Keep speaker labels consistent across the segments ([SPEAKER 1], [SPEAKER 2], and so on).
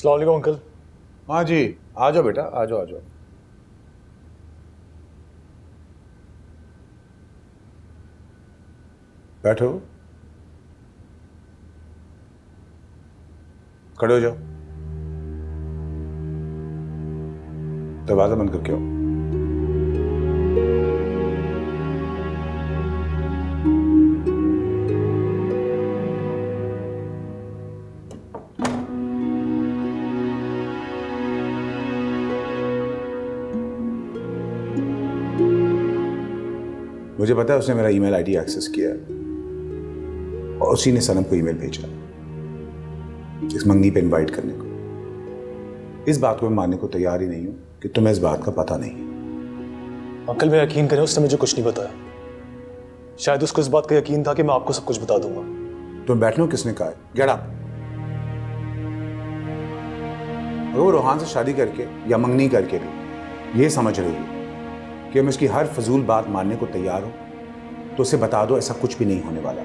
[SPEAKER 1] अस्सलाम वालेकुम अंकल।
[SPEAKER 2] हाँ जी, आ जाओ बेटा, आ जाओ आ जाओ। बैठो, खड़े हो जाओ। दरवाजा बंद करके आओ। मुझे पता है उसने मेरा ईमेल आईडी एक्सेस किया है और उसी ने सनम को ईमेल भेजा इस मंगनी पे इनवाइट करने को। इस बात को मैं मानने को तैयार ही नहीं हूं कि तुम्हें इस बात का पता नहीं है।
[SPEAKER 1] अंकल मैं यकीन करें उसने मुझे कुछ नहीं बताया। शायद उसको इस बात का यकीन था कि मैं आपको सब कुछ बता दूंगा।
[SPEAKER 2] तुम बैठने को किसने कहा है? Get up. अगर वो रोहान से शादी करके या मंगनी करके भी ये समझ रही है कि हम इसकी हर फजूल बात मानने को तैयार हो तो उसे बता दो ऐसा कुछ भी नहीं होने वाला।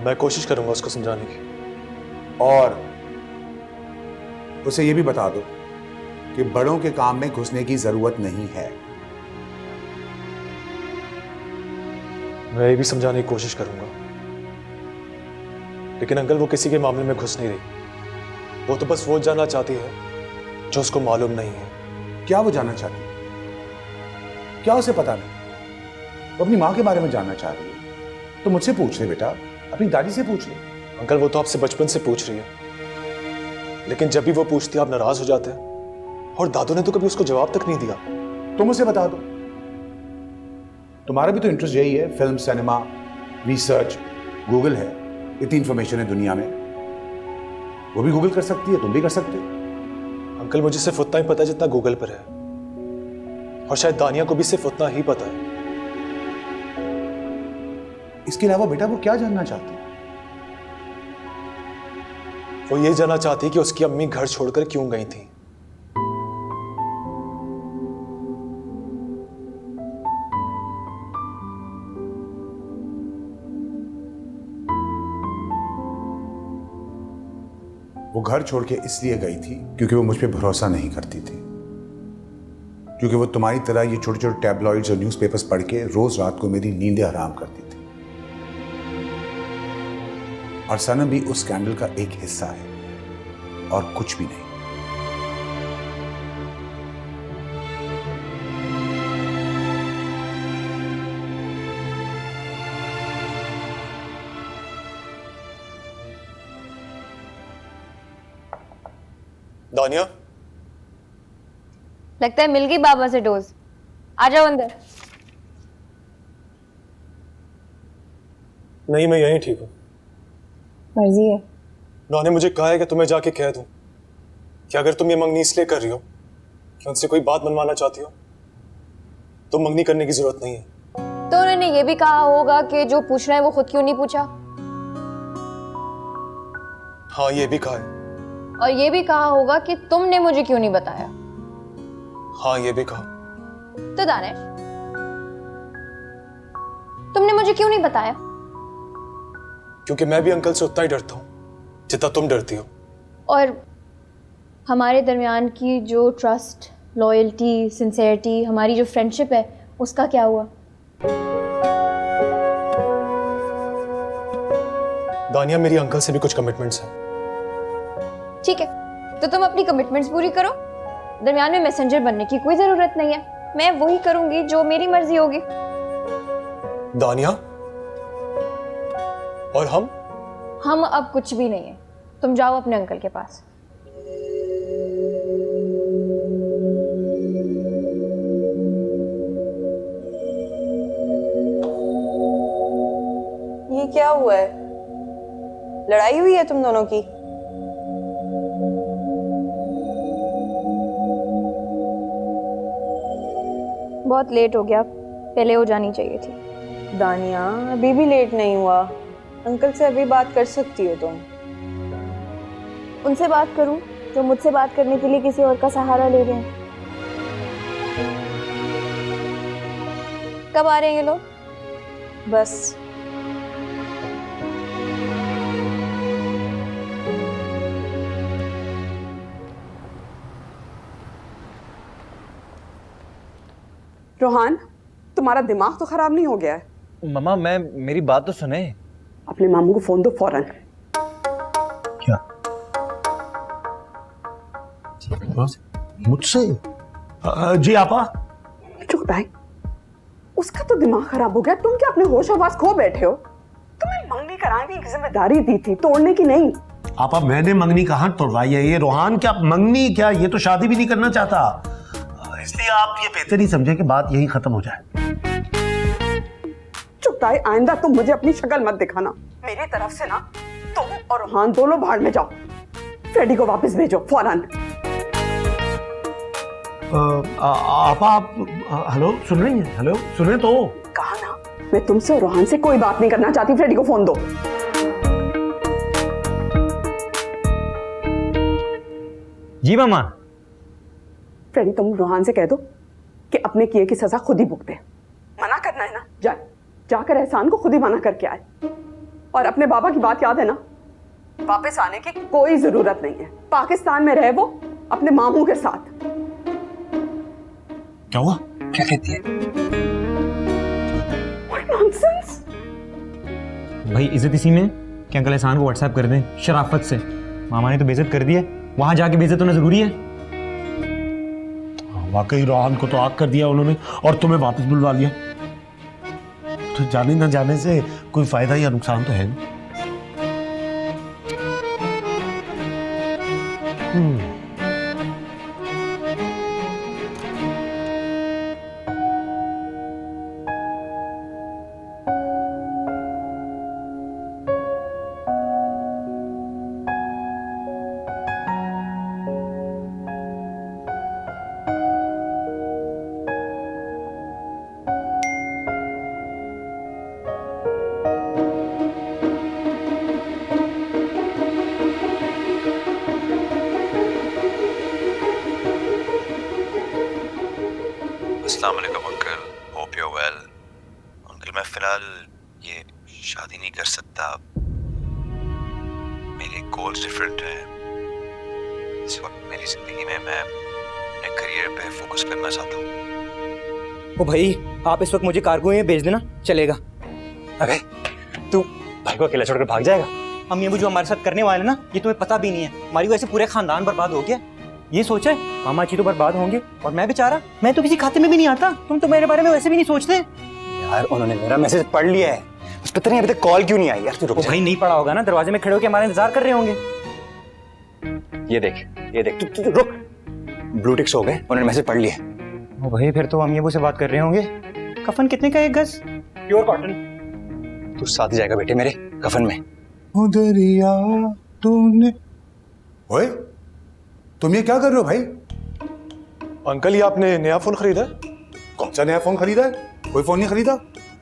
[SPEAKER 1] मैं कोशिश करूंगा उसको समझाने की।
[SPEAKER 2] और उसे ये भी बता दो कि बड़ों के काम में घुसने की जरूरत नहीं है।
[SPEAKER 1] मैं ये भी समझाने की कोशिश करूंगा, लेकिन अंकल वो किसी के मामले में घुस नहीं रही। वो तो बस वो जानना चाहती है जो उसको मालूम नहीं है।
[SPEAKER 2] क्या वो जानना चाहती है? क्या उसे पता नहीं? वो अपनी माँ के बारे में जानना चाह रही है तो मुझसे पूछ ले बेटा, अपनी दादी से पूछ ले।
[SPEAKER 1] अंकल वो तो आपसे बचपन से पूछ रही है, लेकिन जब भी वो पूछती है आप नाराज हो जाते हैं। और दादू ने तो कभी उसको जवाब तक नहीं दिया।
[SPEAKER 2] तुम उसे बता दो। तुम्हारा भी तो इंटरेस्ट यही है, फिल्म, सिनेमा, रिसर्च, गूगल है, इतनी इंफॉर्मेशन है दुनिया में। वो भी गूगल कर सकती है, तुम भी कर सकते हो।
[SPEAKER 1] अंकल मुझे सिर्फ उतना ही पता है जितना गूगल पर है, और शायद दानिया को भी सिर्फ उतना ही पता है।
[SPEAKER 2] इसके अलावा बेटा वो क्या जानना चाहती है?
[SPEAKER 1] वो ये जानना चाहती है कि उसकी अम्मी घर छोड़कर क्यों गई थी।
[SPEAKER 2] वो घर छोड़ के इसलिए गई थी क्योंकि वो मुझ पे भरोसा नहीं करती थी, क्योंकि वो तुम्हारी तरह ये छोटे छोटे टैबलॉइड्स और न्यूज़पेपर्स पढ़ के रोज रात को मेरी नींदें हराम करती थी। और सनम भी उस स्कैंडल का एक हिस्सा है और कुछ भी नहीं।
[SPEAKER 1] दानिया,
[SPEAKER 3] लगता है मिल गई बाबा से डोज। आ जाओ अंदर।
[SPEAKER 1] नहीं मैं यहीं ठीक हूं।
[SPEAKER 3] मर्जी है।
[SPEAKER 1] उन्होंने मुझे कहा है कि तुम्हें जाके कह दूं कि अगर तुम ये मंगनी इसलिए कर रही हो कि उनसे कोई बात मनवाना चाहती हो तो मंगनी करने की जरूरत नहीं है।
[SPEAKER 3] तो उन्होंने ये भी कहा होगा कि जो पूछना है वो खुद क्यों नहीं पूछा।
[SPEAKER 1] हाँ ये भी कहा है।
[SPEAKER 3] और ये भी कहा होगा कि तुमने मुझे क्यों नहीं बताया।
[SPEAKER 1] हाँ ये भी कहा।
[SPEAKER 3] तो दानिश, तुमने मुझे क्यों नहीं बताया?
[SPEAKER 1] क्योंकि मैं भी अंकल से उतना ही डरता हूं जितना तुम डरती हो।
[SPEAKER 3] और हमारे दरमियान की जो ट्रस्ट, लॉयल्टी, सिंसेरिटी, हमारी जो फ्रेंडशिप है उसका क्या हुआ?
[SPEAKER 1] दानिया मेरी अंकल से भी कुछ कमिटमेंट्स हैं।
[SPEAKER 3] ठीक है, तो तुम अपनी कमिटमेंट्स पूरी करो। दरमियान में मैसेंजर बनने की कोई जरूरत नहीं है। मैं वही करूंगी जो मेरी मर्जी होगी।
[SPEAKER 1] दानिया, और हम
[SPEAKER 3] अब कुछ भी नहीं है। तुम जाओ अपने अंकल के पास।
[SPEAKER 4] ये क्या हुआ है? लड़ाई हुई है तुम दोनों की?
[SPEAKER 3] बहुत लेट हो गया, पहले हो जानी चाहिए थी।
[SPEAKER 4] दानिया अभी भी लेट नहीं हुआ। अंकल से अभी बात कर सकती हो तुम।
[SPEAKER 3] उनसे बात करूं जो मुझसे बात करने के लिए किसी और का सहारा ले रहे हैं। कब आ रहे हैं ये लोग?
[SPEAKER 4] बस रोहान, तुम्हारा दिमाग तो खराब नहीं हो गया है?
[SPEAKER 5] मम्मा मैं मेरी बात तो सुने।
[SPEAKER 4] अपने मामू को फोन दो फौरन।
[SPEAKER 5] क्या?
[SPEAKER 6] मुझसे? जी आपा।
[SPEAKER 4] चुप भाई, उसका तो दिमाग खराब हो गया। तुम क्या अपने होश आवाज खो बैठे हो? तुम्हें मंगनी कराने की जिम्मेदारी दी थी, तोड़ने की नहीं।
[SPEAKER 6] आपा मैंने मंगनी कहाँ तोड़वाई है? ये रोहान क्या मंगनी क्या, ये तो शादी भी नहीं करना चाहता, इसलिए आप ये बेहतर ही समझे कि बात यही खत्म हो जाए।
[SPEAKER 4] चुप भाई, आइंदा तुम मुझे अपनी शक्ल मत दिखाना। मेरी तरफ से ना तुम और रोहान दोनों भाड़ में जाओ। फ्रेडी को वापस भेजो फौरन।
[SPEAKER 6] आपा आप हेलो सुन रही हैं? हेलो सुने तो।
[SPEAKER 4] कहा ना, मैं तुमसे और रोहान से कोई बात नहीं करना चाहती। फ्रेडी को फोन दो।
[SPEAKER 5] जी मामा।
[SPEAKER 4] फ्रेडी, तुम रोहान से कह दो कि अपने किए की सजा खुद ही भुगते। मना करना है ना, जाकर एहसान को खुद ही मना करके आए। और अपने बाबा की बात याद है ना, वापस आने की कोई जरूरत नहीं है। पाकिस्तान में रहे वो अपने मामू के साथ।
[SPEAKER 6] क्या हुआ?
[SPEAKER 5] क्या कहती है?
[SPEAKER 4] What nonsense!
[SPEAKER 5] भाई इज्जत इसी में कि अंकल एहसान को व्हाट्सएप कर दें शराफत से। मामा ने तो बेइज्जत कर दी है, वहां जाके बेइज्जत होना जरूरी है।
[SPEAKER 6] वाकई रोहान को तो आग कर दिया उन्होंने और तुम्हें वापस बुलवा लिया। तो जाने ना जाने से कोई फायदा या नुकसान तो है नहीं।
[SPEAKER 7] अस्सलाम वालेकुम uncle, hope you well. Uncle मैं फ़िलहाल ये शादी नहीं कर सकता, मेरे गोल्स डिफरेंट हैं। इस वक्त मेरी ज़िंदगी में मैं अपने करियर पे फोकस करना चाहता हूँ।
[SPEAKER 5] ओ भाई आप इस वक्त मुझे कारगो में भेज देना, चलेगा। अरे तू भाई को अकेला छोड़कर भाग जाएगा? हम ये जो हमारे साथ करने वाले ना, ये तुम्हें पता भी नहीं है। हमारी वजह से पूरे खानदान बर्बाद हो गया। ये सोचा है मामा जी तो बर्बाद होंगे और मैं बेचारा, मैं तो किसी खाते में भी नहीं आता। तुम तो मेरे बारे में वैसे भी नहीं सोचते यार। उन्होंने मेरा मैसेज पढ़ लिया है, बस पता नहीं अभी तक कॉल क्यों नहीं आई यार। तू रुक जा। भाई नहीं पढ़ा होगा ना, दरवाजे में खड़े होकर हमारा इंतजार कर रहे होंगे। ये देख तू रुक। ब्लू टिक्स हो गए, उन्होंने मैसेज पढ़ लिया। ओ भाई फिर तो हम ये से बात कर रहे होंगे। कफन कितने का एक गज? Pure cotton. तू साथ जाएगा बेटे मेरे कफन में।
[SPEAKER 2] दरिया तूने। ओए तुम ये क्या कर रहे हो भाई?
[SPEAKER 1] अंकल ये आपने नया फोन खरीदा है?
[SPEAKER 2] कौन सा नया फोन खरीदा है? कोई फोन नहीं खरीदा।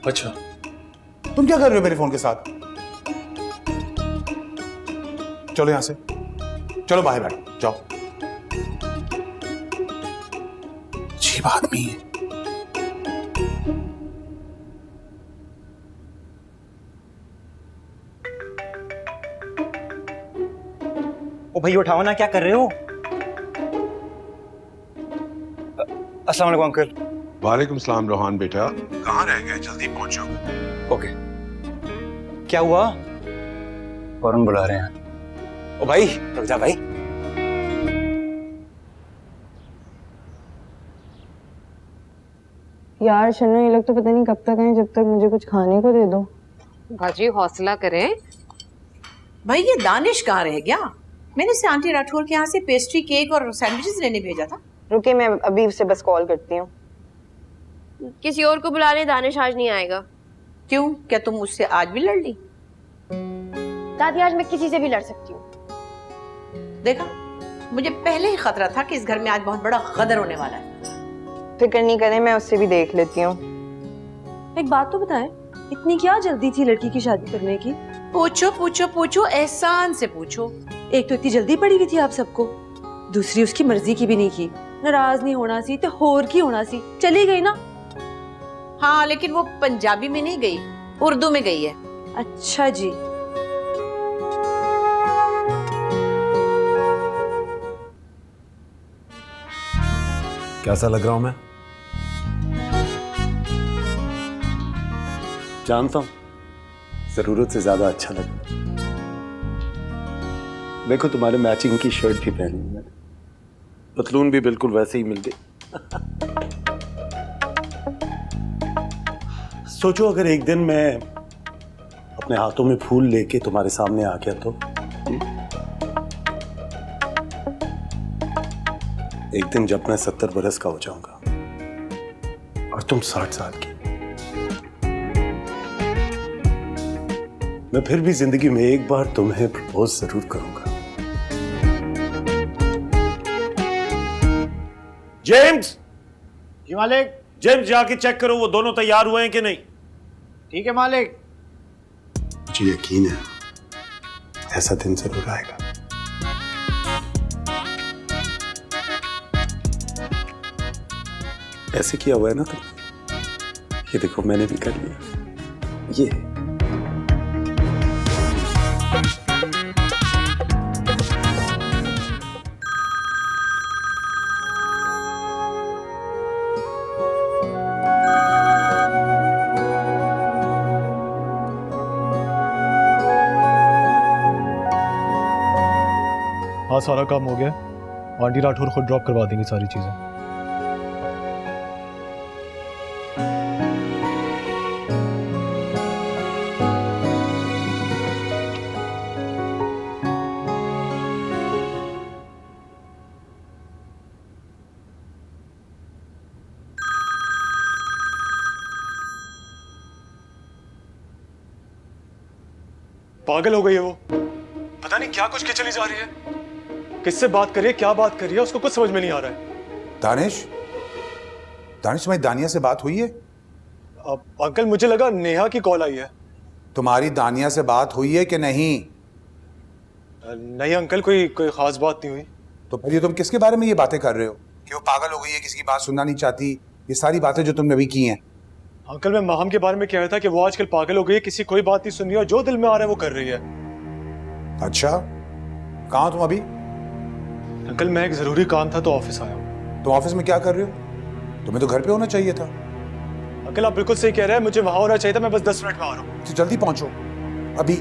[SPEAKER 1] अच्छा,
[SPEAKER 2] तुम क्या कर रहे हो मेरे फोन के साथ? चलो यहां से, चलो बाहर बैठो, जाओ। अजीब आदमी है।
[SPEAKER 5] ओ भाई उठाओ ना, क्या कर रहे हो? अस्सलाम वालेकुम अंकल।
[SPEAKER 8] वालेकुम सलाम रोहान बेटा, कहाँ रह गए? जल्दी पहुंचो।
[SPEAKER 5] ओके। क्या हुआ? फौरन बुला रहे हैं। ओ भाई रुक जा भाई।
[SPEAKER 4] यार शन्नू, ये लोग तो पता नहीं कब तक आए। जब तक मुझे कुछ खाने को दे दो।
[SPEAKER 9] भाजी हौसला करें। भाई ये दानिश कहाँ रह गया? मैंने उसे आंटी राठौर के यहाँ से पेस्ट्री, केक और सैंडविचेस लेने भेजा था।
[SPEAKER 4] रुके, मैं अभी उससे बस कॉल करती हूँ।
[SPEAKER 3] किसी और को बुला ले, दानिश आज नहीं आएगा।
[SPEAKER 9] क्यों, क्या तुम मुझसे आज भी लड़ ली?
[SPEAKER 3] दादी आज मैं किसी से भी लड़ सकती हूँ।
[SPEAKER 9] देखा, मुझे पहले ही खतरा था कि इस घर में आज बहुत बड़ा गदर होने वाला है।
[SPEAKER 4] फिक्र नहीं करें, मैं उससे भी देख लेती हूँ।
[SPEAKER 10] एक बात तो बताएं, इतनी क्या जल्दी थी लड़की की शादी करने की?
[SPEAKER 9] पूछो पूछो पूछो, एहसान से पूछो।
[SPEAKER 10] एक तो इतनी जल्दी पड़ी हुई थी आप सबको, दूसरी उसकी मर्जी की भी नहीं की। नाराज नहीं होना सी तो होर की होना सी, चली गई ना।
[SPEAKER 9] हाँ लेकिन वो पंजाबी में नहीं गई, उर्दू में गई है।
[SPEAKER 10] अच्छा जी।
[SPEAKER 6] कैसा लग रहा हूं मैं? जानता हूं जरूरत से ज्यादा अच्छा लगा। देखो तुम्हारे मैचिंग की शर्ट भी पहनी है मैंने, पतलून भी बिल्कुल वैसे ही मिल गई। सोचो अगर एक दिन मैं अपने हाथों में फूल लेके तुम्हारे सामने आ गया तो एक दिन जब मैं 70 बरस का हो जाऊंगा और तुम 60 साल की, मैं फिर भी जिंदगी में एक बार तुम्हें प्रपोज जरूर करूंगा। जेम्स!
[SPEAKER 11] जी मालिक।
[SPEAKER 6] जेम्स जाके चेक करो वो दोनों तैयार हुए हैं कि नहीं।
[SPEAKER 11] ठीक है मालिक।
[SPEAKER 6] मुझे यकीन है ऐसा दिन जरूर आएगा। ऐसे किया हुआ है ना तुम, ये देखो मैंने भी कर लिया। ये
[SPEAKER 1] हाँ, सारा काम हो गया। आंटी राठौर खुद ड्रॉप करवा देंगी सारी चीजें। पागल हो गई है वो, पता नहीं क्या कुछ के चली जा रही है, किससे बात कर रही है, क्या बात कर रही है, उसको कुछ समझ में नहीं आ रहा है।
[SPEAKER 2] दानिश तुम्हारी दानिया से बात हुई है?
[SPEAKER 1] अंकल मुझे लगा नेहा की कॉल आई है।
[SPEAKER 2] तुम्हारी दानिया से बात हुई है कि नहीं?
[SPEAKER 1] नहीं अंकल, कोई खास बात नहीं हुई।
[SPEAKER 2] तो फिर ये तुम किसके बारे में ये बातें कर रहे हो कि वो पागल हो गई है, किसी की बात सुनना नहीं चाहती, ये सारी बातें जो तुमने अभी की हैं?
[SPEAKER 1] अंकल मैं माहम के बारे में कह रहा था कि वो आजकल पागल हो गई है, किसी कोई बात नहीं सुन रही है और जो दिल में आ रहा है वो कर रही है।
[SPEAKER 2] अच्छा, कहाँ तुम अभी?
[SPEAKER 1] अंकल मैं एक जरूरी काम था तो ऑफिस आया हूँ।
[SPEAKER 2] तुम ऑफिस में क्या कर रहे हो? तुम्हें तो घर पे होना चाहिए था।
[SPEAKER 1] अंकल आप बिल्कुल सही कह रहे हैं, मुझे वहां होना चाहिए था, मैं बस 10 मिनट में आ रहा हूँ।
[SPEAKER 2] तो जल्दी पहुंचो अभी।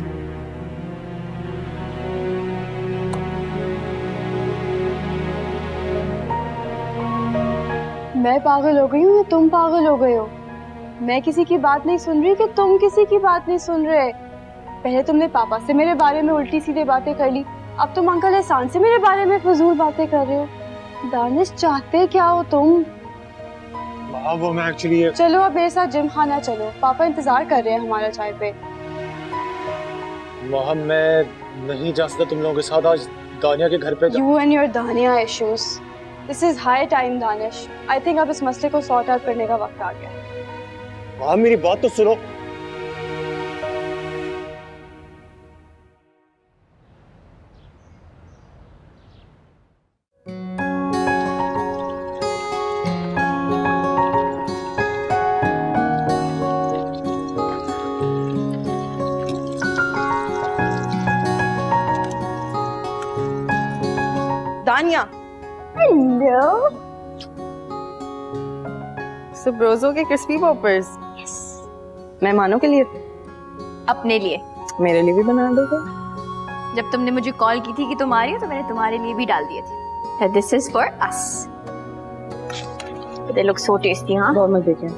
[SPEAKER 3] मैं पागल हो गई हूँ या तुम पागल हो गए हो? मैं किसी की बात नहीं सुन रही कि तुम किसी की बात नहीं सुन रहे? पहले तुमने पापा से मेरे बारे में उल्टी सीधे बातें कर ली, अब तुम अंकल एहसान से मेरे बारे में फजूल बातें कर रहे हो। दानिश चाहते क्या हो तुम?
[SPEAKER 1] वो मैं एक्चुअली
[SPEAKER 3] चलो अब मेरे साथ जिम खाना चलो, पापा इंतजार कर रहे हैं हमारा चाय पे।
[SPEAKER 1] माहम मैं नहीं जा सकता तुम लोगों के साथ, आज दानिया के घर पे।
[SPEAKER 3] You and your दानिया issues. This is high time Danish. I think अब इस मसले को सॉर्ट आउट करने का वक्त आ गया।
[SPEAKER 1] माहम मेरी बात तो सुनो।
[SPEAKER 4] दानिया,
[SPEAKER 3] हेलो।
[SPEAKER 4] सुब्रोजो के क्रिस्पी पॉपर्स मेहमानों के लिए,
[SPEAKER 3] अपने लिए,
[SPEAKER 4] मेरे लिए भी बना दोगे?
[SPEAKER 3] जब तुमने मुझे कॉल की थी कि तुम आ रही हो तो मैंने तुम्हारे लिए भी डाल दिए थे। This is for us. They look so tasty, हाँ?
[SPEAKER 4] बहुत मजे के।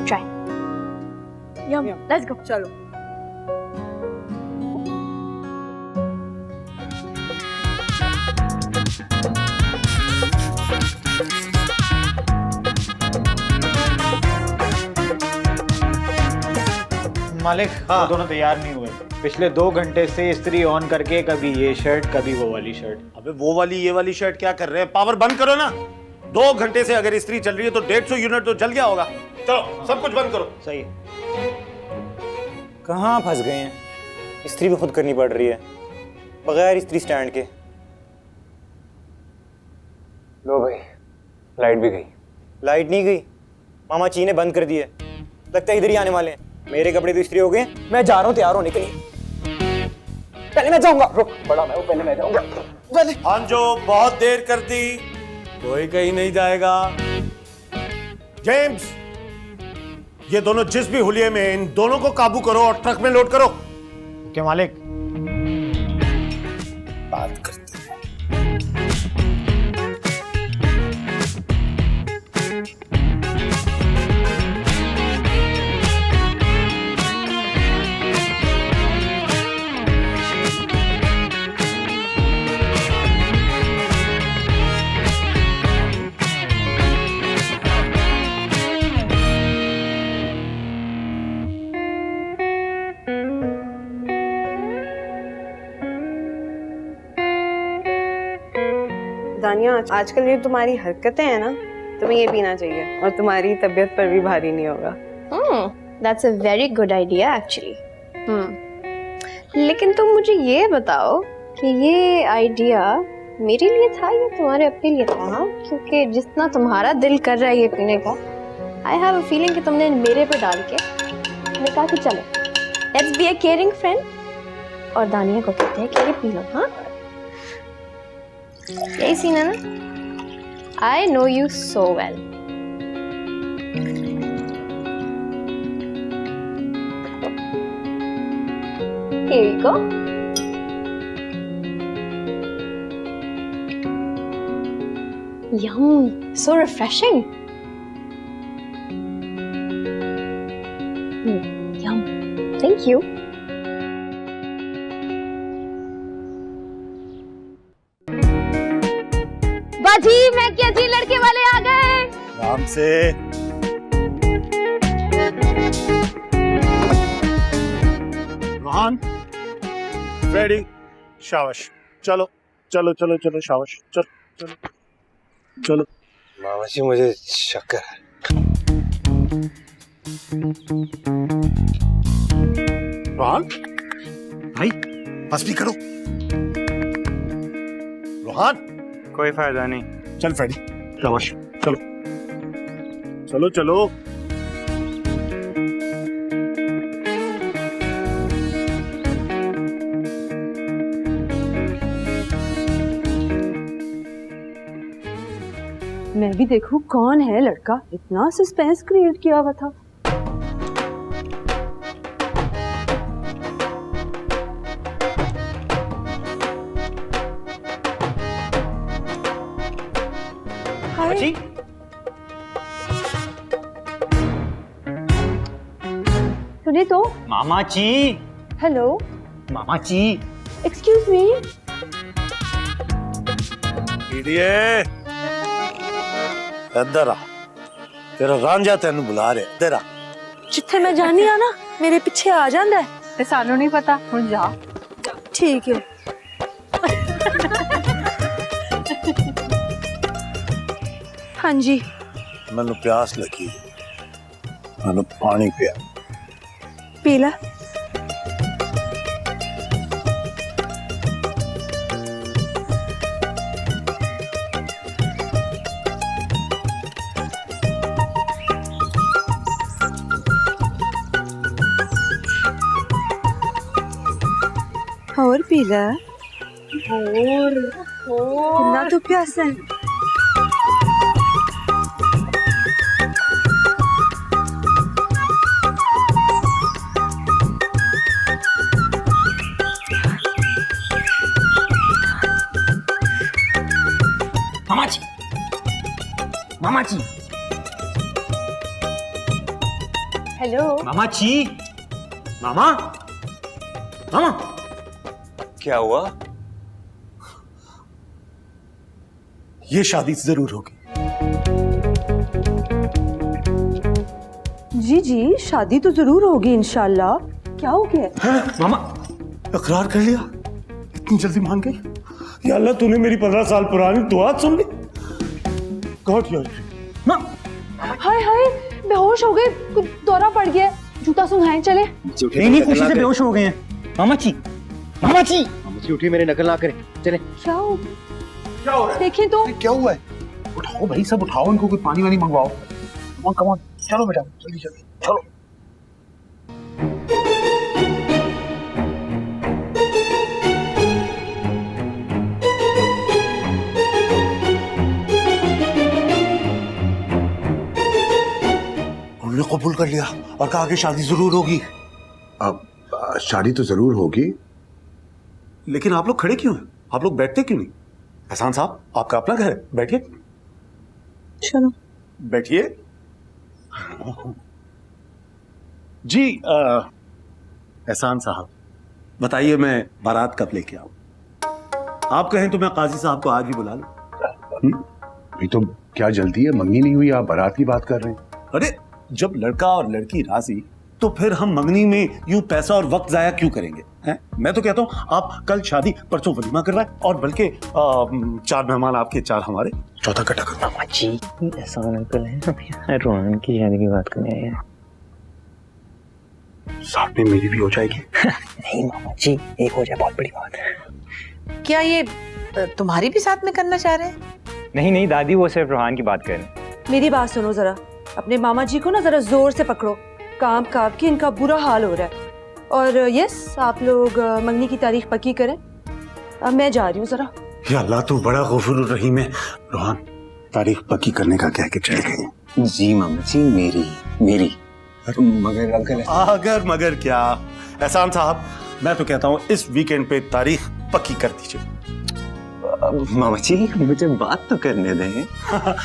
[SPEAKER 3] Try. Yum. Let's go.
[SPEAKER 4] चलो।
[SPEAKER 11] मालिक हाँ। दोनों तैयार नहीं हुए, पिछले 2 घंटे से इस्त्री ऑन करके कभी ये शर्ट कभी वो वाली शर्ट।
[SPEAKER 6] अबे वो वाली ये वाली शर्ट क्या कर रहे हैं? पावर बंद करो ना। 2 घंटे से अगर इस्त्री चल रही है तो 150 यूनिट तो जल गया होगा। चलो सब कुछ बंद करो।
[SPEAKER 5] सही है। कहाँ फंस गए हैं? इस्त्री भी खुद करनी पड़ रही है बगैर इस्त्री स्टैंड के। लो भाई, लाइट भी गई। लाइट नहीं गई, मामा ची ने बंद कर दी है। लगता है इधर ही आने वाले हैं। मेरे कपड़े तो इस्त्री हो गए, मैं जा रहा हूँ तैयार होने के लिए। पहले मैं जाऊंगा, रुक, बड़ा मैं हूँ, पहले मैं जाऊंगा।
[SPEAKER 6] हाँ जो बहुत देर कर दी, कोई कहीं नहीं जाएगा। जेम्स, ये दोनों जिस भी हुलिये में, इन दोनों को काबू करो और ट्रक में लोड करो।
[SPEAKER 11] क्या मालिक?
[SPEAKER 6] बात करते हैं।
[SPEAKER 10] दानिया, आजकल ये तुम्हारी हरकतें हैं ना, तुम्हें ये पीना चाहिए और तुम्हारी तबीयत पर भी भारी नहीं होगा।
[SPEAKER 3] That's a very good idea actually. लेकिन तुम मुझे ये बताओ कि ये आइडिया मेरे लिए था या तुम्हारे अपने लिए था? हाँ, क्योंकि जितना तुम्हारा दिल कर रहा है ये पीने का, आई हैव अ फीलिंग कि तुमने मेरे पे डाल के मैंने कहा कि चलो let's be a caring friend और दानिया को कहते हैं कि ये पी लो। हाँ, यही सीन है ना? I know you so well. Here you go. Yum, so refreshing. Yum. Thank you. बाजी, मैं क्या जी, लड़के वाले आ गए।
[SPEAKER 6] आराम से। रोहन, रेडी, शाबाश। चलो चलो चलो चलो, शाबाश, चलो चलो चलो।
[SPEAKER 7] मामा जी मुझे शक्कर है।
[SPEAKER 6] रोहन
[SPEAKER 5] भाई
[SPEAKER 6] बस भी करो। रोहन,
[SPEAKER 5] कोई फायदा नहीं।
[SPEAKER 6] चल फ्रेडी, शाबाश, चलो चलो चलो।
[SPEAKER 10] मैं भी देखूं कौन है लड़का, इतना सस्पेंस क्रिएट किया हुआ था।
[SPEAKER 5] जी
[SPEAKER 3] सुने तो।
[SPEAKER 5] मामा जी,
[SPEAKER 3] हेलो,
[SPEAKER 5] मामा जी,
[SPEAKER 3] एक्सक्यूज मी।
[SPEAKER 6] इधर आ, तेरा रांझा तेन बुला रहे। इधर आ।
[SPEAKER 10] जिथे मैं जानी आ ना, मेरे पीछे आ जांदा है।
[SPEAKER 9] ते सानू नहीं पता, हुण जा।
[SPEAKER 10] ठीक है। हाँ जी।
[SPEAKER 6] मैनू प्यास लगी, मैनू पानी पिया।
[SPEAKER 10] पी ला। और पी ला। और कितना तो प्यासा है।
[SPEAKER 5] मामा जी, मामा जी,
[SPEAKER 3] हेलो,
[SPEAKER 5] मामा जी, मामा, मामा।
[SPEAKER 7] क्या हुआ?
[SPEAKER 6] ये शादी जरूर होगी।
[SPEAKER 10] जी जी, शादी तो जरूर होगी इंशाल्लाह। क्या हो गया?
[SPEAKER 5] मामा
[SPEAKER 6] इकरार कर लिया, इतनी जल्दी मान गई। या अल्लाह, तूने मेरी 15 साल पुरानी दुआ सुन ली। गॉड योर
[SPEAKER 3] हाय हाय, बेहोश हो गए, कुछ दौरा पड़ गया, जूता सुंघाएं, चले।
[SPEAKER 5] नहीं, खुशी से बेहोश हो गए हैं। मामा जी, मामा जी,
[SPEAKER 11] मामा जी उठिए, मेरी नकल ना करें, चले।
[SPEAKER 3] क्या हो
[SPEAKER 6] क्या हो रहा है?
[SPEAKER 3] देखें तो।
[SPEAKER 6] क्या हुआ है? उठाओ भाई, सब उठाओ, इनको कोई पानी वानी मंगवाओ। कम ऑन, चलो बेटा, जल्दी जल्दी चलो। कबूल कर लिया और कहा कि शादी जरूर होगी।
[SPEAKER 2] अब शादी तो जरूर होगी,
[SPEAKER 6] लेकिन आप लोग खड़े क्यों हैं? आप लोग बैठते क्यों नहीं? एहसान साहब, आपका अपना घर है, बैठिए।
[SPEAKER 10] चलो
[SPEAKER 6] बैठिए। जी एहसान साहब, बताइए मैं बारात कब लेके आऊं? आप कहें तो मैं काजी साहब को आज ही बुला लूं।
[SPEAKER 2] अभी तो क्या जल्दी है, मंगनी नहीं हुई, आप बारात की बात कर रहे हैं।
[SPEAKER 6] अरे जब लड़का और लड़की राजी तो फिर हम मंगनी में यूं पैसा और वक्त जाया क्यों करेंगे हैं? मैं तो कहता हूं आप कल शादी परसों वलीमा करवाएं और बल्कि 4 मेहमान आपके 4 हमारे, चौथा इकट्ठा करना।
[SPEAKER 5] मामा जी एहसान अंकल है, रोहन की शादी की बात करने आए हैं।
[SPEAKER 2] साथ में मेरी भी हो जाएगी।
[SPEAKER 5] नहीं मामा जी, एक हो जाए बहुत बड़ी बात है।
[SPEAKER 9] क्या ये तुम्हारी भी साथ में करना चाह रहे हैं?
[SPEAKER 5] नहीं नहीं दादी, वो सिर्फ रोहान की बात कर रहे हैं।
[SPEAKER 10] मेरी बात सुनो जरा, अपने मामा जी को ना जरा जोर से पकड़ो, काम काप के इनका बुरा हाल हो रहा है। और यस, आप लोग मंगनी की तारीख पक्की करें। अब मैं जा रही हूँ जरा।
[SPEAKER 6] या अल्लाह, तू बड़ा गफूर रहीम है। रोहन तारीख पक्की करने का कह के चले गए।
[SPEAKER 5] जी मामा जी, मेरी मगर अंकल
[SPEAKER 6] अगर मगर क्या एहसान साहब, मैं तो कहता हूँ इस वीकेंड पे तारीख पक्की कर दीजिए।
[SPEAKER 5] मामा जी मुझे बात तो करने दें।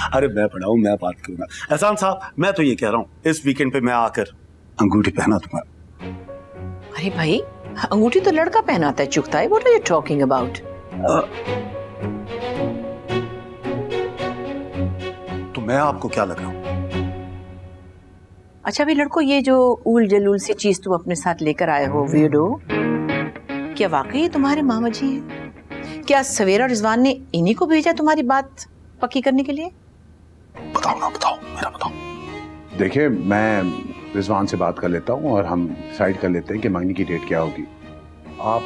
[SPEAKER 6] अरे मैं बड़ा हूं, मैं बात करूंगा। एहसान साहब, मैं तो ये कह रहा हूँ इस वीकेंड पे मैं आकर अंगूठी पहना दूंगा।
[SPEAKER 9] अरे भाई, अंगूठी तो लड़का पहनाता है, चुकता है। What are you talking about?
[SPEAKER 6] तो मैं आपको क्या लग रहा हूँ?
[SPEAKER 9] अच्छा भी लड़को, ये जो ऊल जलूल सी चीज तुम अपने साथ लेकर आए हो वियर्डो, क्या वाकई ये तुम्हारे मामा जी हैं? क्या सवेरा और रिजवान ने इन्हीं को भेजा तुम्हारी बात पक्की करने के लिए?
[SPEAKER 6] बताओ ना, बताओ, मेरा बताओ।
[SPEAKER 2] देखिए, मैं रिजवान से बात कर लेता हूँ और हम डिसाइड कर लेते हैं कि मंगनी की डेट क्या होगी। आप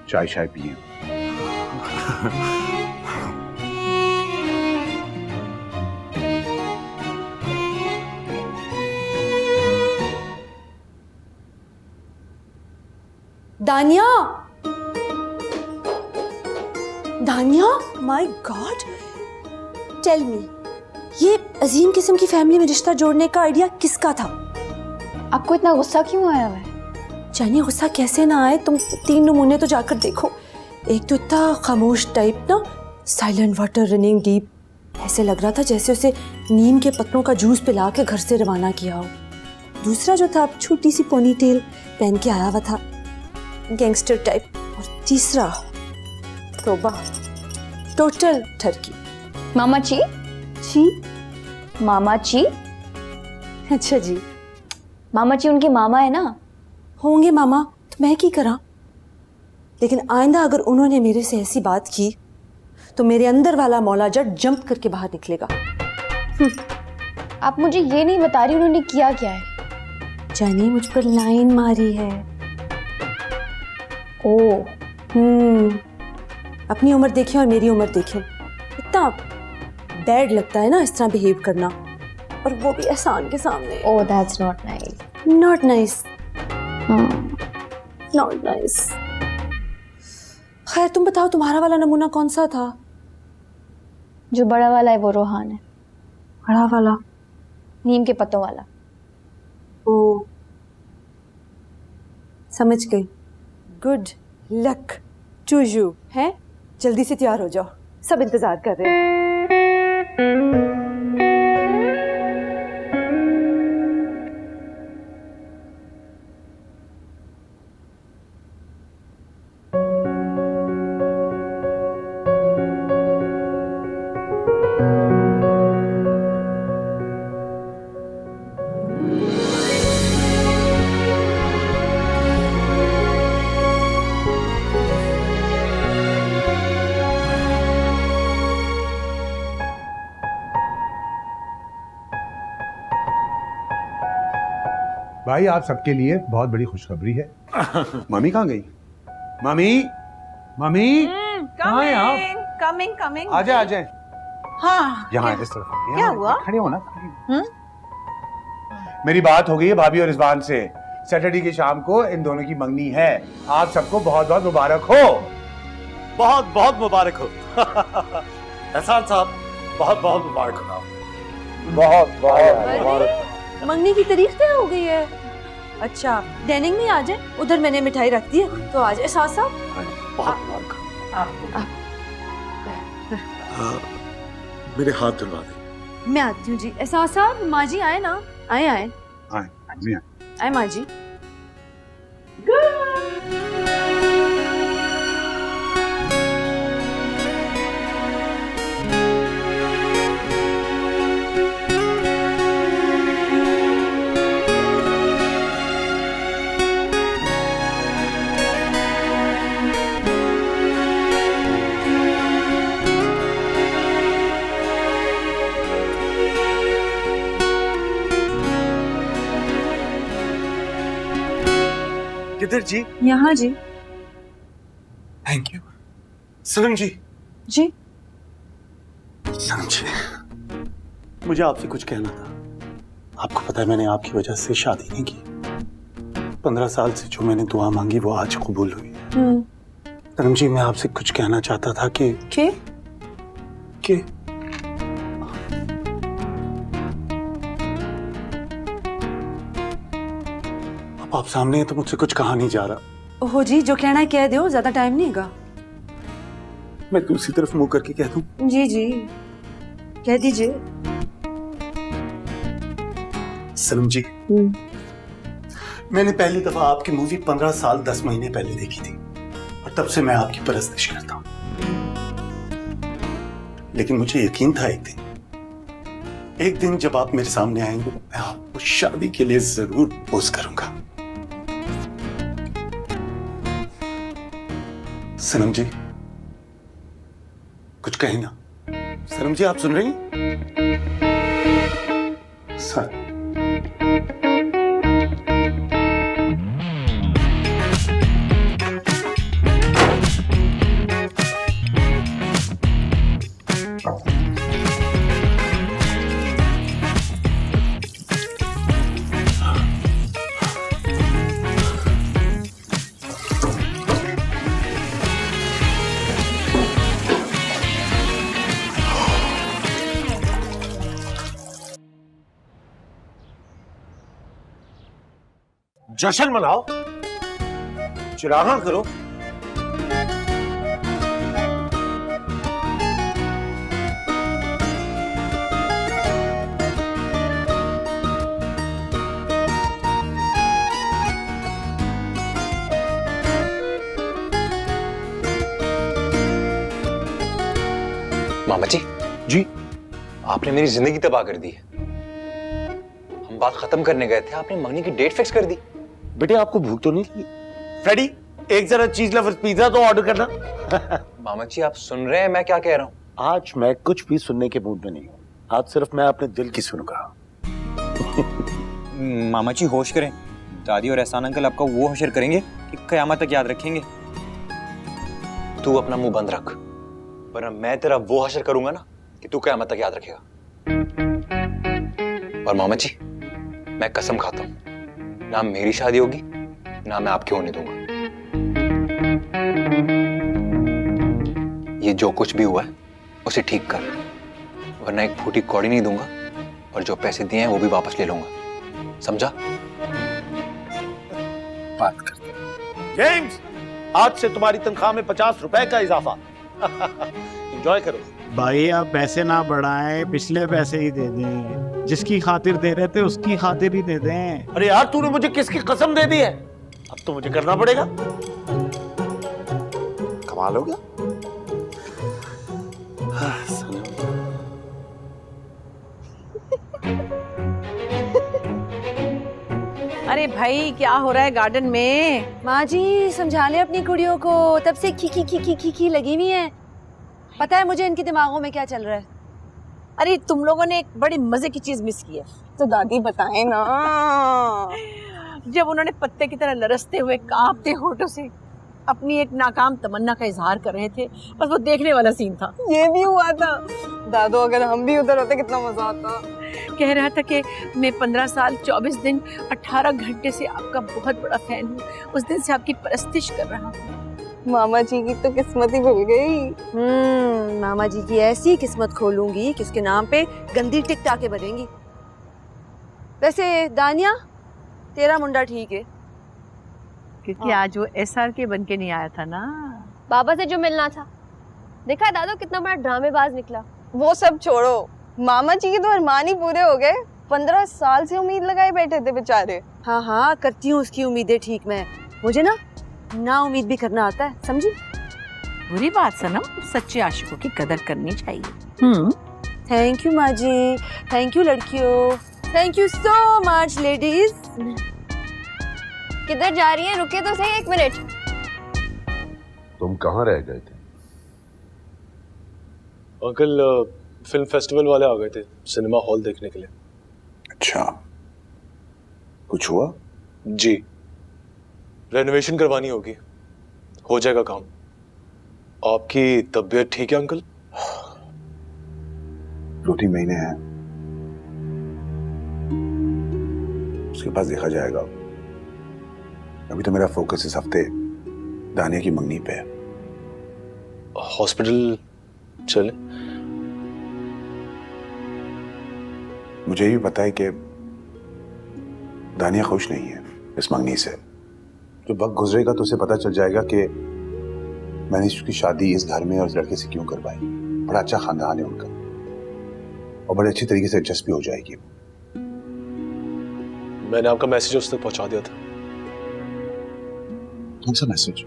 [SPEAKER 2] चाय शाय पिए।
[SPEAKER 10] दानिया, दानिया, माय गॉड, टेल मी, ये अजीम किस्म की फैमिली में रिश्ता जोड़ने का आइडिया किसका था?
[SPEAKER 3] आपको इतना गुस्सा क्यों आया हुआ है?
[SPEAKER 10] जानिए गुस्सा कैसे ना आए, तुम 3 नमूने तो जाकर देखो। एक तो इतना खामोश टाइप ना, साइलेंट वाटर रनिंग डीप, ऐसे लग रहा था जैसे उसे नीम के पत्तों का जूस पिला के घर से रवाना किया हो। दूसरा जो था, छोटी सी पोनी टेल पहन के आया हुआ था, गैंगस्टर टाइप। और तीसरा, तौबा, टोटल ठरकी।
[SPEAKER 3] मामा जी?
[SPEAKER 10] जी?
[SPEAKER 3] मामा जी?
[SPEAKER 10] अच्छा जी।
[SPEAKER 3] मामा जी उनके मामा है ना?
[SPEAKER 10] होंगे मामा, तो मैं की करा। लेकिन आइंदा अगर उन्होंने मेरे से ऐसी बात की तो मेरे अंदर वाला मौला जट जंप करके बाहर निकलेगा।
[SPEAKER 3] आप मुझे ये नहीं बता रही उन्होंने किया क्या है?
[SPEAKER 10] जानिए मुझ पर लाइन मारी है।
[SPEAKER 3] ओह,
[SPEAKER 10] अपनी उम्र देखिए और मेरी उम्र देखिए, इतना बैड लगता है ना इस तरह बिहेव करना, और वो भी एहसान के सामने।
[SPEAKER 3] Oh that's not nice.
[SPEAKER 10] Not nice, not nice. खैर तुम बताओ, तुम्हारा वाला नमूना कौन सा था?
[SPEAKER 3] जो बड़ा वाला है वो रोहान है।
[SPEAKER 10] बड़ा वाला?
[SPEAKER 3] नीम के पत्तों वाला।
[SPEAKER 10] ओ, समझ गई। Good luck to you. है, जल्दी से तैयार हो जाओ, सब इंतजार कर रहे हैं।
[SPEAKER 2] भाई, आप सबके लिए बहुत बड़ी खुशखबरी है। मम्मी कहाँ गई? मम्मी, मम्मी कहाँ हैं आप?
[SPEAKER 9] Coming coming.
[SPEAKER 2] आ जाए, आ जाए।
[SPEAKER 9] हाँ,
[SPEAKER 2] यहाँ इस तरफ।
[SPEAKER 9] क्या हुआ?
[SPEAKER 2] खड़े हो ना। मेरी बात हो गई है भाभी और रिजवान से। सैटरडे की शाम को इन दोनों की मंगनी है। आप सबको बहुत बहुत मुबारक हो।
[SPEAKER 6] बहुत बहुत मुबारक हो। एहसान साहब, बहुत बहुत मुबारक हो।
[SPEAKER 2] बहुत बहुत मुबारक।
[SPEAKER 10] मंगनी की तारीख तय हो गई है। अच्छा डाइनिंग में आ जाए, उधर मैंने मिठाई रख दी है, तो आ जाए साथ साथ।
[SPEAKER 6] बहुत मेरे हाथ धुलवा दे।
[SPEAKER 10] मैं आती हूँ जी। एहसास साहब, माँ जी आए ना? आए आए आए माँ जी।
[SPEAKER 6] किधर जी?
[SPEAKER 10] यहाँ जी।
[SPEAKER 6] Thank you. सनम जी।
[SPEAKER 10] जी
[SPEAKER 6] सनम जी, मुझे आपसे कुछ कहना था। आपको पता है मैंने आपकी वजह से शादी नहीं की। 15 साल से जो मैंने दुआ मांगी वो आज कबूल हुई है। सनम जी, मैं आपसे कुछ कहना चाहता था कि अब आप सामने हैं तो मुझसे कुछ कहा नहीं जा रहा।
[SPEAKER 10] ओहो जी, जो कहना है कह दो, ज्यादा टाइम नहीं है।
[SPEAKER 6] मैं दूसरी तरफ मुंह करके कह दूं?
[SPEAKER 10] जी जी कह दीजिए।
[SPEAKER 6] सनम जी, मैंने पहली दफा आपकी मूवी 15 साल 10 महीने पहले देखी थी और तब से मैं आपकी परस्तिश करता हूं। लेकिन मुझे यकीन था एक दिन जब आप मेरे सामने आएंगे मैं आपको शादी के लिए जरूर प्रपोज करूंगा। सनम जी, कुछ कहें ना। सनम जी, आप सुन रही हैं? सर,
[SPEAKER 8] जश्न मनाओ, चिरागा करो।
[SPEAKER 7] मामा जी, आपने मेरी जिंदगी तबाह कर दी है। हम बात खत्म करने गए थे, आपने मंगनी की डेट फिक्स कर दी।
[SPEAKER 6] बेटे, आपको भूख तो नहीं लगी? फ्रेडी, एक जरा चीज लवर्स पिज्जा तो ऑर्डर करना।
[SPEAKER 7] मामा जी, आप सुन रहे हैं मैं क्या कह रहा हूँ?
[SPEAKER 6] आज मैं कुछ भी सुनने के मूड में नहीं हूँ। आज सिर्फ मैं अपने दिल की सुनूंगा।
[SPEAKER 5] मामा जी होश करें, दादी और एहसान अंकल आपका वो हशर करेंगे कि कयामत तक याद रखेंगे।
[SPEAKER 7] तू अपना मुंह बंद रख, वरना मैं तेरा वो हशर करूंगा ना कि तू कयामत तक याद रखेगा। और मामा जी, मैं कसम खाता हूं, ना मेरी शादी होगी ना मैं आपके होने दूंगा। ये जो कुछ भी हुआ है उसे ठीक कर, वरना एक फूटी कौड़ी नहीं दूंगा और जो पैसे दिए हैं वो भी वापस ले लूंगा। समझा?
[SPEAKER 6] बात करते। जेम्स, आज से तुम्हारी तनख्वाह में 50 रुपए का इजाफा। एंजॉय करो।
[SPEAKER 11] भाई आप पैसे ना बढ़ाएं, पिछले पैसे ही दे दें। जिसकी खातिर दे रहे थे उसकी खातिर ही दे दें।
[SPEAKER 6] अरे यार, तूने मुझे किसकी कसम दे दी है? अब तो मुझे करना पड़ेगा। कमाल हो गया।
[SPEAKER 9] अरे भाई, क्या हो रहा है गार्डन में?
[SPEAKER 10] माँ जी समझा ले अपनी कुड़ियों को, तब से खी लगी हुई है। पता है मुझे इनके दिमागों में क्या चल रहा है।
[SPEAKER 9] अरे तुम लोगों ने एक बड़ी मजे की चीज मिस की है।
[SPEAKER 4] तो दादी बताए ना।
[SPEAKER 9] जब उन्होंने पत्ते की तरह लरसते हुए कांपते होठों से अपनी एक नाकाम तमन्ना का इजहार कर रहे थे, बस वो देखने वाला सीन था।
[SPEAKER 4] ये भी हुआ था। दादू, अगर हम भी उधर होते कितना मजा आता।
[SPEAKER 9] कह रहा था कि मैं 15 साल 24 दिन 18 घंटे से आपका बहुत बड़ा फैन हूँ। उस दिन से आपकी परस्तिश कर रहा हूँ।
[SPEAKER 4] मामा जी की तो किस्मत ही खुल गई।
[SPEAKER 10] मामा जी की ऐसी किस्मत खोलूंगी कि उसके नाम पे गंदी टिकटाके बनेंगी। वैसे दानिया, तेरा मुंडा ठीक है?
[SPEAKER 9] क्योंकि आज वो SR के बन के नहीं आया था ना।
[SPEAKER 3] बाबा से जो मिलना था। देखा दादा कितना बड़ा ड्रामेबाज निकला।
[SPEAKER 4] वो सब छोड़ो, मामा जी के तो अरमान ही पूरे हो गए। 15 साल से उम्मीद लगाए बैठे थे बेचारे।
[SPEAKER 10] हाँ हाँ, करती हूँ उसकी उम्मीदें ठीक। मैं मुझे ना उम्मीद भी करना आता है, समझी?
[SPEAKER 9] बुरी बात सनम, सच्चे आशिकों की कदर करनी चाहिए।
[SPEAKER 10] थैंक यू माँ जी, थैंक यू लड़कियों, thank you so much ladies.
[SPEAKER 3] किधर जा रही हैं? रुके तो सही 1 मिनट।
[SPEAKER 8] तुम कहाँ रह गए थे?
[SPEAKER 1] अंकल फिल्म फेस्टिवल वाले आ गए थे सिनेमा हॉल देखने के लिए।
[SPEAKER 2] अच्छा, कुछ हुआ?
[SPEAKER 1] जी, रेनोवेशन करवानी होगी, हो जाएगा काम। आपकी तबीयत ठीक है अंकल?
[SPEAKER 2] 2-3 महीने हैं, उसके बाद देखा जाएगा। अभी तो मेरा फोकस इस हफ्ते दानिया की मंगनी पे है।
[SPEAKER 1] हॉस्पिटल चले?
[SPEAKER 2] मुझे भी पता है कि दानिया खुश नहीं है इस मंगनी से। जब वक्त गुजरेगा तो उसे पता चल जाएगा कि मैंने उसकी शादी इस घर में और इस लड़के से क्यों करवाई। बड़ा अच्छा खानदान है उनका और बड़े अच्छी तरीके से एडजस्ट भी हो जाएगी।
[SPEAKER 1] मैंने आपका मैसेज उस तक पहुंचा दिया था।
[SPEAKER 2] कौन सा मैसेज?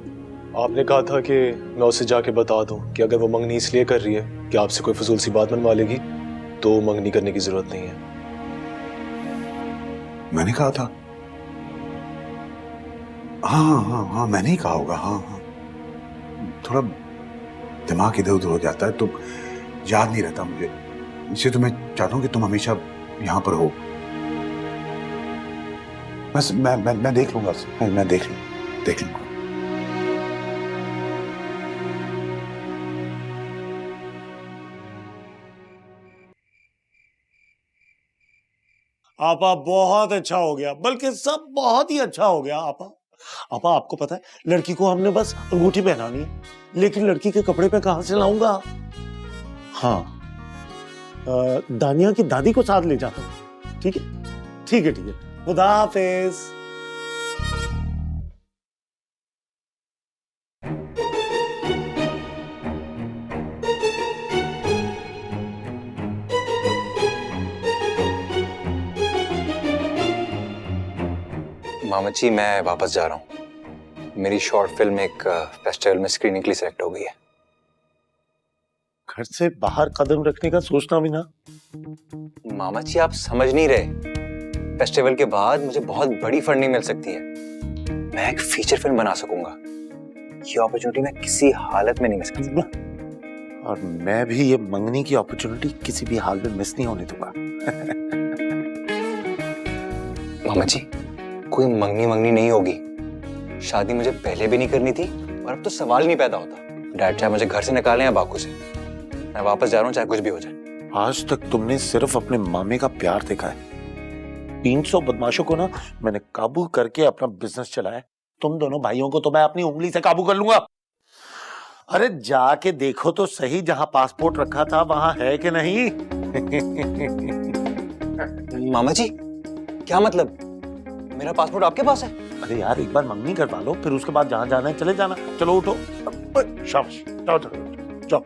[SPEAKER 1] आपने कहा था कि मैं उसे जाके बता दूं कि अगर वो मंगनी इसलिए कर रही है कि आपसे कोई फजूल सी बात मनवा लेगी तो मंगनी करने की जरूरत नहीं है।
[SPEAKER 2] मैंने कहा था? हाँ, मैंने ही कहा होगा। हाँ, थोड़ा दिमाग इधर उधर हो जाता है तो याद नहीं रहता मुझे। इसलिए तो मैं चाहता हूँ कि तुम हमेशा यहाँ पर हो। बस मैं देख लूंगा, मैं देख लूंगा।
[SPEAKER 6] आपा बहुत अच्छा हो गया, बल्कि सब बहुत ही अच्छा हो गया। आपा आपको पता है, लड़की को हमने बस अंगूठी पहनानी है, लेकिन लड़की के कपड़े पे कहां से लाऊंगा? हाँ, दानिया की दादी को साथ ले जाता हूँ। ठीक है। खुदा हाफिज।
[SPEAKER 7] मामा जी, मैं वापस जा रहा हूँ। मेरी शॉर्ट फिल्म एक फेस्टिवल में स्क्रीनिंग के लिए सेलेक्ट हो गई है।
[SPEAKER 6] घर से बाहर कदम रखने का सोचना भी ना।
[SPEAKER 7] मामा जी, आप समझ नहीं रहे। फेस्टिवल के बाद मुझे बहुत बड़ी फंडिंग मिल सकती है। मैं एक फीचर फिल्म बना सकूंगा। ये अपॉर्चुनिटी मैं किसी हालत में नहीं मिस कर सकता।
[SPEAKER 6] और मैं भी ये मंगनी की अपॉर्चुनिटी किसी भी हाल में मिस नहीं होने दूंगा।
[SPEAKER 7] मामा जी, कोई मंगनी नहीं होगी। शादी मुझे पहले भी नहीं करनी थी और अब तो सवाल नहीं पैदा होता। डैड चाहे मुझे घर से निकालें या बाकू से, मैं वापस जा रहा हूँ चाहे कुछ भी हो जाए।
[SPEAKER 6] आज तक तुमने सिर्फ अपने मामे का प्यार देखा है। 300 बदमाशों को ना मैंने काबू करके अपना बिजनेस चलाया। तुम दोनों भाइयों को तो मैं अपनी उंगली से काबू कर लूंगा। अरे जाके देखो तो सही, जहां पासपोर्ट रखा था वहां है कि नहीं?
[SPEAKER 7] मामा जी, क्या मतलब? मेरा पासपोर्ट आपके पास है?
[SPEAKER 6] अरे यार, एक बार मंगनी करवा लो, फिर उसके बाद जहां जाना है चले जाना। चलो उठो, शाबाश, जाओ।